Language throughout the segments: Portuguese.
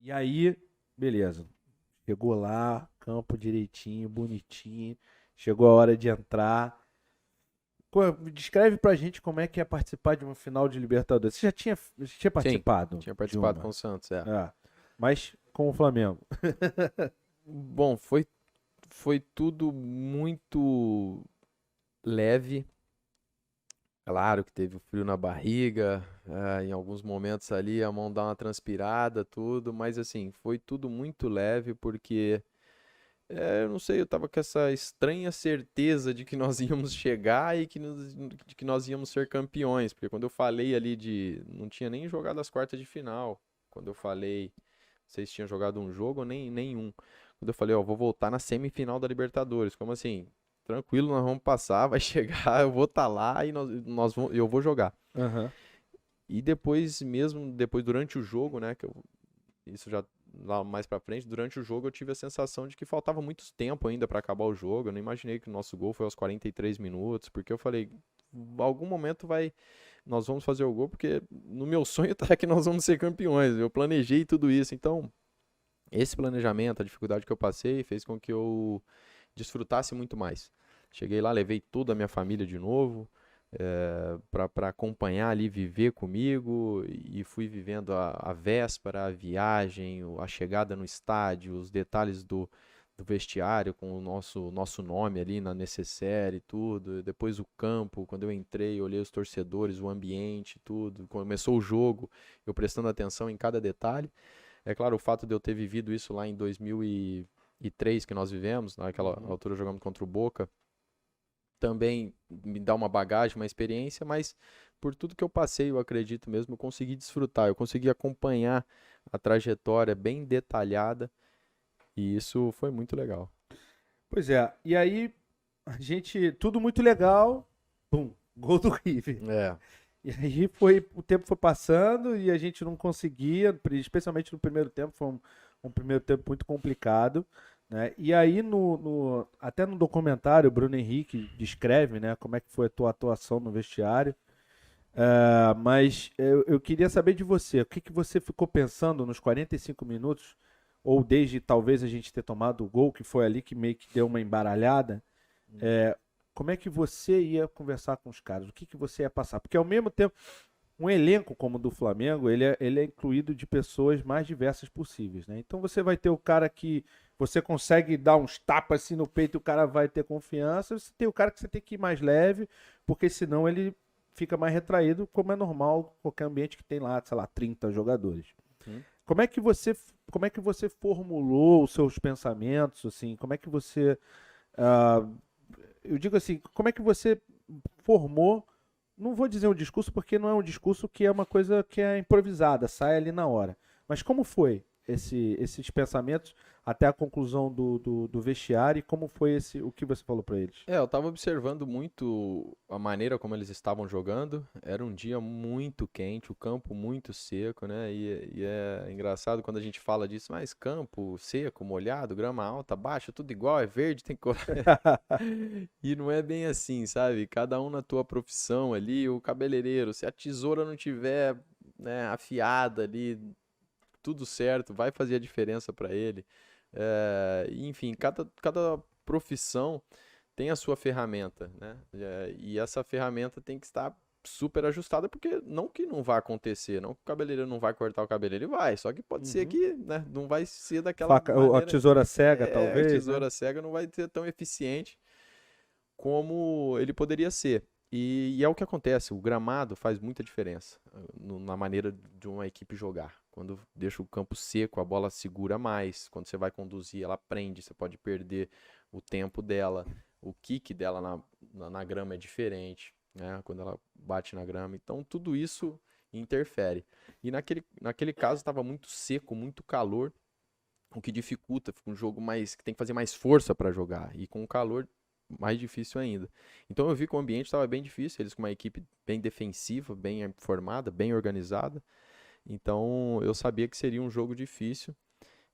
E aí, beleza. Chegou lá, campo direitinho, bonitinho. Chegou a hora de entrar. Descreve pra gente como é que é participar de uma final de Libertadores. Você tinha Sim, participado tinha de participado com uma? o Santos, é. É. Mas com o Flamengo. Bom, foi tudo muito leve. Claro que teve o frio na barriga, em alguns momentos ali a mão dá uma transpirada, tudo, mas assim, foi tudo muito leve porque, eu não sei, eu tava com essa estranha certeza de que nós íamos chegar e de que nós íamos ser campeões, porque quando eu falei ali não tinha nem jogado as quartas de final, quando eu falei, vocês tinham jogado um jogo ou nenhum, quando eu falei, ó, vou voltar na semifinal da Libertadores, como assim? Tranquilo, nós vamos passar, vai chegar, eu vou estar lá e eu vou jogar. Aham. E depois mesmo, depois durante o jogo, né, isso já lá mais pra frente, durante o jogo eu tive a sensação de que faltava muito tempo ainda pra acabar o jogo. Eu não imaginei que o nosso gol foi aos 43 minutos, porque eu falei, algum momento nós vamos fazer o gol, porque no meu sonho tá que nós vamos ser campeões. Eu planejei tudo isso, então esse planejamento, a dificuldade que eu passei, fez com que eu desfrutasse muito mais. Cheguei lá, levei toda a minha família de novo, para acompanhar ali, viver comigo, e fui vivendo a véspera, a viagem, a chegada no estádio, os detalhes do vestiário com o nosso nome ali na necessaire e tudo. Depois o campo, quando eu entrei, olhei os torcedores, o ambiente, tudo. Começou o jogo, eu prestando atenção em cada detalhe. É claro, o fato de eu ter vivido isso lá em 2003 que nós vivemos, naquela Uhum. altura jogamos contra o Boca, também me dá uma bagagem, uma experiência, mas por tudo que eu passei, eu acredito mesmo, eu consegui desfrutar, eu consegui acompanhar a trajetória bem detalhada e isso foi muito legal. Pois é. E aí, a gente. Tudo muito legal. Pum. Gol do River. É, E aí o tempo foi passando e a gente não conseguia, especialmente no primeiro tempo, foi um primeiro tempo muito complicado, né? E aí até no documentário o Bruno Henrique descreve, né, como é que foi a tua atuação no vestiário. Mas eu queria saber de você, o que que você ficou pensando nos 45 minutos, ou desde talvez a gente ter tomado o gol, que foi ali que meio que deu uma embaralhada, é, como é que você ia conversar com os caras? O que que você ia passar? Porque ao mesmo tempo um elenco como o do Flamengo, ele é incluído de pessoas mais diversas possíveis, né? Então você vai ter o cara que você consegue dar uns tapas assim no peito e o cara vai ter confiança. Você tem o cara que você tem que ir mais leve, porque senão ele fica mais retraído, como é normal em qualquer ambiente que tem lá, sei lá, 30 jogadores. uhum. Como é que você, como é que você formulou os seus pensamentos, assim? Como é que você, ah, eu digo assim, como é que você formou, não vou dizer um discurso porque não é um discurso que é uma coisa que é improvisada, sai ali na hora. Mas como foi esses pensamentos até a conclusão do vestiário e como foi o que você falou para eles? Eu tava observando muito a maneira como eles estavam jogando. Era um dia muito quente, o campo muito seco, né? E é engraçado quando a gente fala disso, mas campo seco, molhado, grama alta, baixa, tudo igual, é verde, tem cor. E não é bem assim, sabe? Cada um na tua profissão ali, o cabeleireiro, se a tesoura não tiver, né, afiada ali, tudo certo, vai fazer a diferença para ele. Enfim, cada profissão tem a sua ferramenta, né? E essa ferramenta tem que estar super ajustada, porque não que não vai acontecer, não que o cabeleireiro não vai cortar o cabelo, ele vai, só que pode ser Uhum. que, né, não vai ser daquela A maneira, tesoura cega, a talvez, né? tesoura cega não vai ser tão eficiente como ele poderia ser. E é o que acontece, o gramado faz muita diferença na maneira de uma equipe jogar. Quando deixa o campo seco, a bola segura mais. Quando você vai conduzir, ela prende, você pode perder o tempo dela. O kick dela na grama é diferente, né? Quando ela bate na grama. Então, tudo isso interfere. E naquele caso estava muito seco, muito calor, o que dificulta, fica um jogo mais que tem que fazer mais força para jogar e com o calor mais difícil ainda. Então eu vi que o ambiente estava bem difícil, eles com uma equipe bem defensiva, bem formada, bem organizada. Então eu sabia que seria um jogo difícil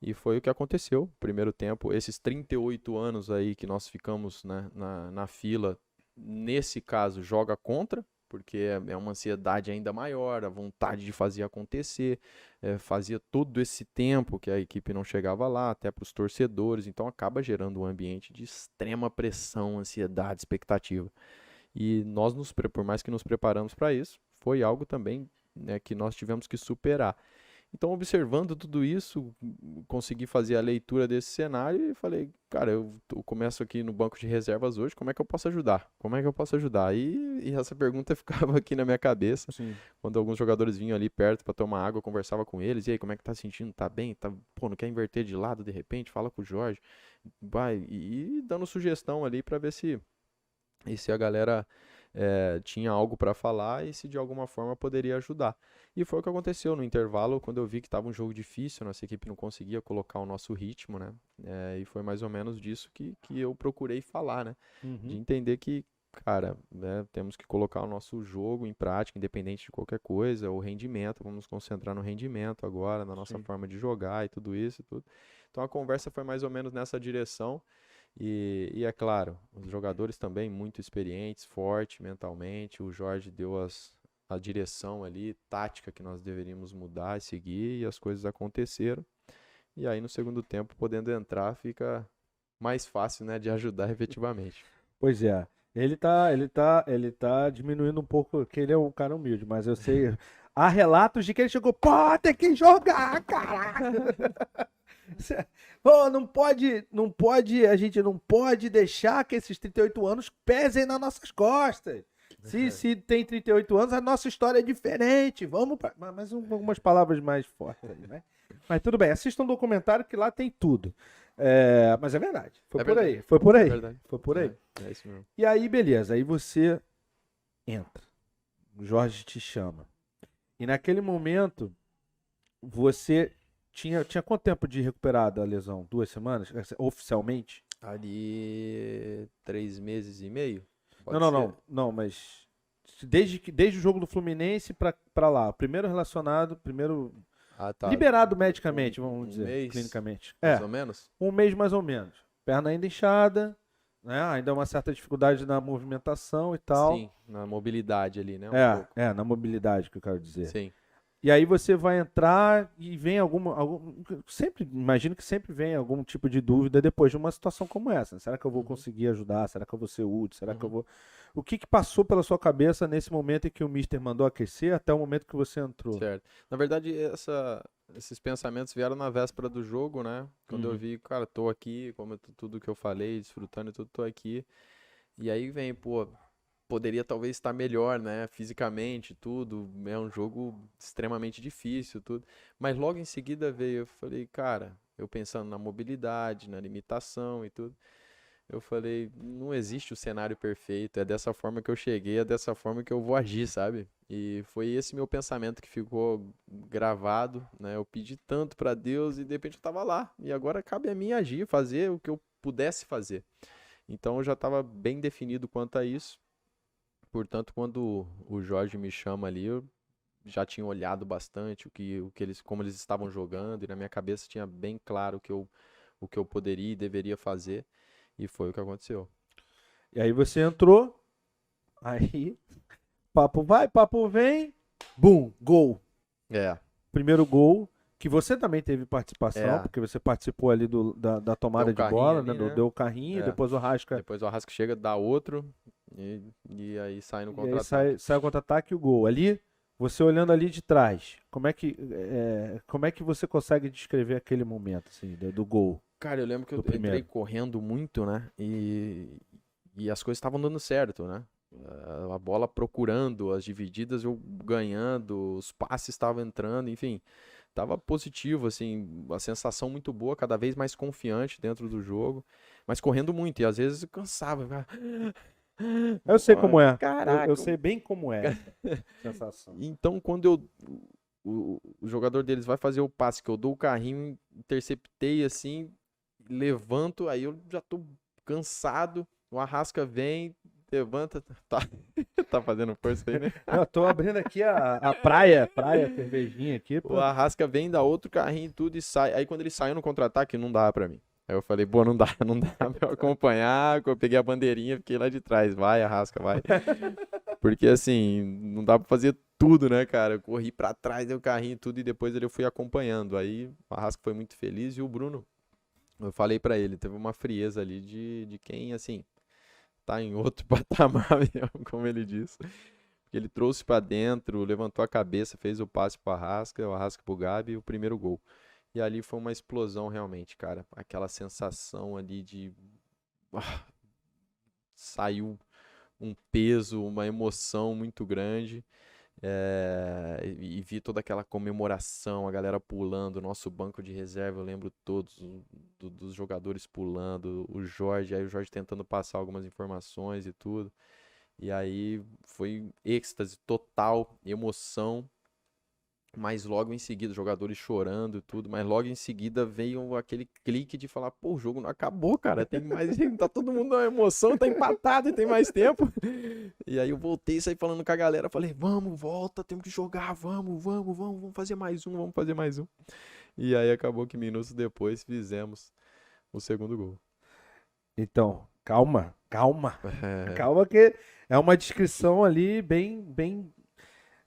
e foi o que aconteceu. Primeiro tempo, esses 38 anos aí que nós ficamos, né, na fila, nesse caso joga contra, porque é uma ansiedade ainda maior, a vontade de fazer acontecer, fazia todo esse tempo que a equipe não chegava lá, até para os torcedores, então acaba gerando um ambiente de extrema pressão, ansiedade, expectativa. E nós, por mais que nos preparamos para isso, foi algo também, né, que nós tivemos que superar. Então, observando tudo isso, consegui fazer a leitura desse cenário e falei, cara, eu começo aqui no banco de reservas hoje, como é que eu posso ajudar? Como é que eu posso ajudar? E essa pergunta ficava aqui na minha cabeça. Sim. Quando alguns jogadores vinham ali perto para tomar água, eu conversava com eles, e aí, como é que tá sentindo? Tá bem? Pô, não quer inverter de lado de repente? Fala com o Jorge. Vai, e dando sugestão ali para ver se a galera tinha algo para falar e se de alguma forma poderia ajudar. E foi o que aconteceu no intervalo, quando eu vi que estava um jogo difícil, nossa equipe não conseguia colocar o nosso ritmo, né? E foi mais ou menos disso que eu procurei falar, né? De entender que, cara, né, temos que colocar o nosso jogo em prática, independente de qualquer coisa, o rendimento, vamos nos concentrar no rendimento agora, na nossa forma de jogar e tudo isso e tudo. Então a conversa foi mais ou menos nessa direção. E é claro, os jogadores também muito experientes, fortes mentalmente. O Jorge deu a direção ali, tática que nós deveríamos mudar e seguir, e as coisas aconteceram. E aí no segundo tempo, podendo entrar, fica mais fácil, né, de ajudar efetivamente. Pois é. Ele tá diminuindo um pouco, porque ele é um cara humilde, mas eu sei. Há relatos de que ele chegou, pô, tem que jogar, caraca! Pô, a gente não pode deixar que esses 38 anos pesem nas nossas costas. Se tem 38 anos, a nossa história é diferente. Vamos pra... Mas algumas palavras mais fortes aí, né? Mas tudo bem, assista um documentário que lá tem tudo. Mas é verdade. Foi por aí. Foi por aí. Foi por aí. É isso mesmo. E aí, beleza. Aí você entra. O Jorge te chama. E naquele momento, você tinha quanto tempo de recuperada a lesão? 2 semanas? Oficialmente? Ali 3 meses e meio? Não, mas desde o jogo do Fluminense pra lá. Primeiro relacionado, tá. Liberado medicamente, vamos dizer, mês, clinicamente. Mais ou menos? Um mês mais ou menos. Perna ainda inchada, né? Ainda uma certa dificuldade na movimentação e tal. Sim, na mobilidade ali, né? Na mobilidade que eu quero dizer. Sim. E aí você vai entrar e vem sempre, imagino que sempre vem algum tipo de dúvida depois de uma situação como essa. Será que eu vou conseguir ajudar? Será que eu vou ser útil? Será que eu vou... O que passou pela sua cabeça nesse momento em que o Mister mandou aquecer até o momento que você entrou? Certo. Na verdade, esses pensamentos vieram na véspera do jogo, né? Quando eu vi, cara, tô aqui, como tudo que eu falei, desfrutando e tudo, tô aqui. E aí vem, pô, poderia talvez estar melhor, né? Fisicamente, tudo. É um jogo extremamente difícil, tudo. Mas logo em seguida veio, eu falei, cara, eu pensando na mobilidade, na limitação e tudo. Eu falei, não existe o cenário perfeito, é dessa forma que eu cheguei, é dessa forma que eu vou agir, sabe? E foi esse meu pensamento que ficou gravado, né? Eu pedi tanto pra Deus e de repente eu tava lá. E agora cabe a mim agir, fazer o que eu pudesse fazer. Então eu já estava bem definido quanto a isso. Portanto, quando o Jorge me chama ali, eu já tinha olhado bastante como eles estavam jogando, e na minha cabeça tinha bem claro o que eu poderia e deveria fazer, e foi o que aconteceu. E aí você entrou, aí papo vai, papo vem, bum, gol. Primeiro gol, que você também teve participação, porque você participou ali da tomada de bola, ali, né? Deu o carrinho, depois o Arrasca... Depois o Arrasca chega, dá outro, e aí sai no contra-ataque. E aí sai o contra-ataque e o gol. Ali, você olhando ali de trás, como é que você consegue descrever aquele momento, assim, do gol? Cara, eu lembro que eu entrei correndo muito, né? E as coisas estavam dando certo, né? A bola procurando, as divididas eu ganhando, os passes estavam entrando, enfim. Tava positivo, assim, a sensação muito boa, cada vez mais confiante dentro do jogo, mas correndo muito, e às vezes eu cansava. Eu sei como é. Caraca. Eu sei bem como é essa sensação. Então, quando o jogador deles vai fazer o passe, que eu dou o carrinho, interceptei assim, levanto, aí eu já tô cansado, o Arrasca vem, levanta, tá fazendo força aí, né? Eu tô abrindo aqui a praia, cervejinha aqui. O Arrasca vem, dá outro carrinho e tudo e sai. Aí quando ele saiu no contra-ataque, não dá pra mim. Aí eu falei, pô, não dá pra eu acompanhar. Eu peguei a bandeirinha, fiquei lá de trás. Vai, Arrasca, vai. Porque assim, não dá pra fazer tudo, né, cara? Eu corri pra trás, deu carrinho e tudo, e depois ele eu fui acompanhando. Aí o Arrasca foi muito feliz e o Bruno, eu falei pra ele, teve uma frieza ali de quem, assim, tá em outro patamar mesmo, como ele disse. Ele trouxe pra dentro, levantou a cabeça, fez o passe pro Arrasca, o Arrasca pro Gabi e o primeiro gol. E ali foi uma explosão realmente, cara. Aquela sensação ali de ah, saiu um peso, uma emoção muito grande. E vi toda aquela comemoração, a galera pulando, o nosso banco de reserva, eu lembro todos dos jogadores pulando, o Jorge, aí o Jorge tentando passar algumas informações e tudo. E aí foi êxtase total, emoção. Mas logo em seguida, os jogadores chorando e tudo, mas logo em seguida veio aquele clique de falar, pô, o jogo não acabou, cara, tem mais, tá todo mundo na emoção, tá empatado e tem mais tempo. E aí eu voltei, saí falando com a galera, falei, vamos, volta, temos que jogar, vamos fazer mais um, vamos fazer mais um. E aí acabou que minutos depois fizemos o segundo gol. Então, calma, calma. É, Calma que é uma descrição ali bem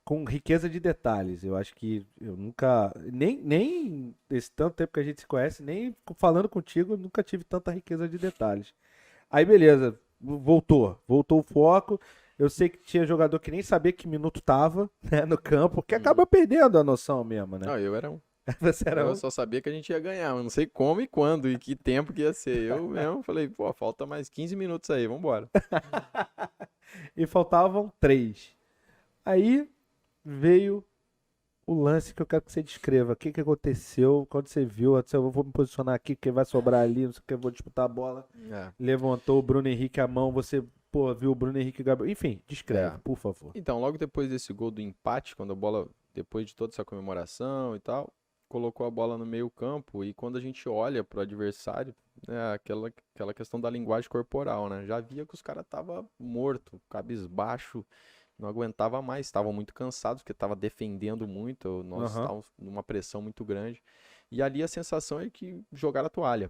com riqueza de detalhes. Eu acho que eu nunca, nem esse tanto tempo que a gente se conhece, nem falando contigo, eu nunca tive tanta riqueza de detalhes. Aí beleza, voltou o foco. Eu sei que tinha jogador que nem sabia que minuto tava, né, no campo, que uhum. acaba perdendo a noção mesmo, né? Não, eu era um. Você era Eu um. só sabia que a gente ia ganhar, mas não sei como e quando e que tempo que ia ser. Eu mesmo falei, pô, falta mais 15 minutos aí, vambora. E faltavam três. Aí veio o lance que eu quero que você descreva. O que que aconteceu? Quando você viu? Eu vou me posicionar aqui, porque vai sobrar ali, não sei o que, eu vou disputar a bola. É, Levantou o Bruno Henrique a mão, você, pô, viu o Bruno Henrique e o Gabriel. Enfim, é. descreve, por favor. Então, logo depois desse gol do empate, quando a bola, depois de toda essa comemoração e tal, colocou a bola no meio campo e quando a gente olha pro adversário, é aquela questão da linguagem corporal, né? Já via que os caras estavam morto, cabisbaixo, não aguentava mais, estavam muito cansados, porque estava defendendo muito, nós Aham. estávamos numa pressão muito grande. E ali a sensação é que jogaram a toalha.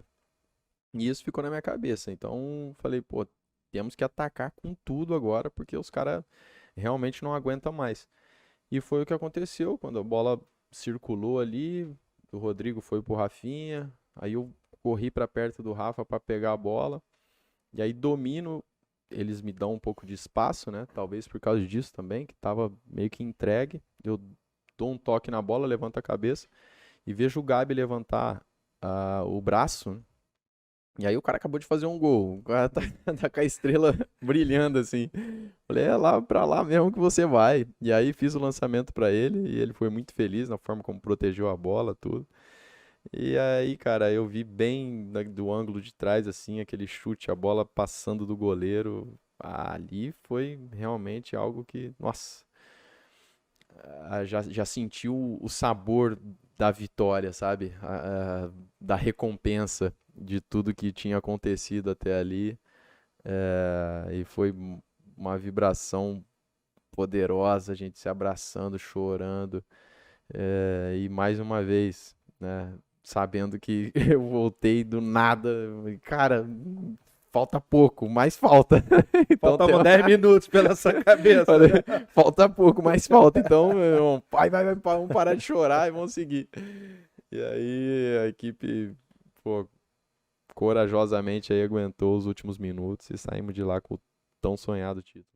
E isso ficou na minha cabeça. Então, falei, pô, temos que atacar com tudo agora, porque os caras realmente não aguentam mais. E foi o que aconteceu quando a bola circulou ali, o Rodrigo foi pro Rafinha, aí eu corri para perto do Rafa para pegar a bola, e aí domino, eles me dão um pouco de espaço, né? Talvez por causa disso também, que tava meio que entregue. Eu dou um toque na bola, levanto a cabeça e vejo o Gabi levantar o braço, né? E aí o cara acabou de fazer um gol. O cara tá, tá com a estrela brilhando assim. Falei, é lá pra lá mesmo que você vai. E aí fiz o lançamento pra ele e ele foi muito feliz na forma como protegeu a bola, tudo. E aí, cara, eu vi bem do ângulo de trás assim, aquele chute, a bola passando do goleiro. Ali foi realmente algo que, nossa, já sentiu o sabor da vitória, sabe? Da recompensa de tudo que tinha acontecido até ali. E foi uma vibração poderosa, a gente se abraçando, chorando. E mais uma vez, né? Sabendo que eu voltei do nada. Cara, falta pouco, mas falta. Então tem Faltavam 10 minutos pela sua cabeça, Falei, né? falta pouco, mas falta. Então, meu irmão, vai, vamos parar de chorar e vamos seguir. E aí a equipe, pô, corajosamente aí aguentou os últimos minutos e saímos de lá com o tão sonhado título.